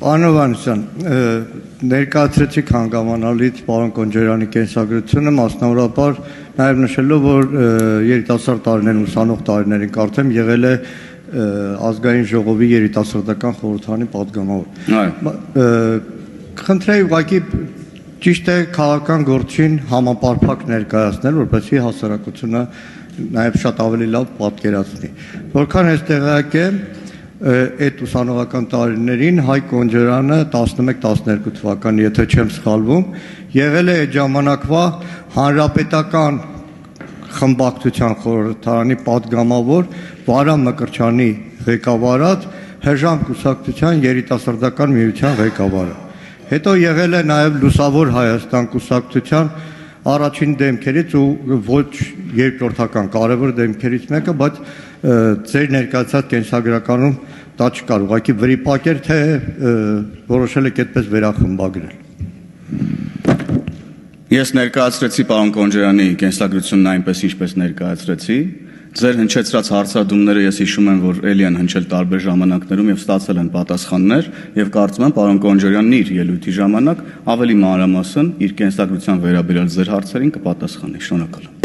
Պարոն Հովհաննիսյան, ներկայացրեցիք հանգամանալից պարոն Կոնջարյանի կենսագրությունը, մասնավորապես նաև նշելով, որ երիտասարդ տարիներին, ուսանող տարիներին կարծեմ եղել է ազգային ժողովի երիտասարդական խորհրդարանի պատգամավոր։ Խնդրեի ուղղակի ճիշտ է քաղաքական գործին համապարփակ ներկայացնել, որպեսզի հասարակությունը նաև շատ ավելի լավ պատկերացնի։ Որքան ես տեղյակ եմ, այդ ուսանողական տարիներին Հայկ Կոնջարյանը 11-12 թվականի, եթե չեմ սխալվում, եղել է այդ ժամանակվա հանրապետական խմբակցության խորհրդարանի պատգամավոր Վարամ Մկրտչյանի ղեկավարած Հրժամ կուսակցության երիտասարդական միության ղեկավարը։ Հետո եղել է նաև Լուսավոր Հայաստան կուսակցության առաջին դեմքերից ու ոչ երկրորդական կարևոր դեմքերից մեկը, բայց ձեր ներկայացած կենսագրականում դա չկար, ուղղակի վրիպակ էր, թե որոշել եք այդպես վերախմբագրել։ Ես ներկայացրեցի պարոն Կոնջարյանի կենսագրությունն այնպես ինչպես ներկայացրեցի, ձեր հնչեցրած հարցադրումները ես հիշում եմ, որ էլի են հնչել տարբեր ժամանակներում եւ ստացել են պատասխաններ եւ կարծում եմ պարոն Կոնջարյանն իր ելույթի ժամանակ ավելի մանրամասն իր կենսագրության վերաբերյալ ձեր հարցերին կպատասխանի։ Շնորհակալ եմ։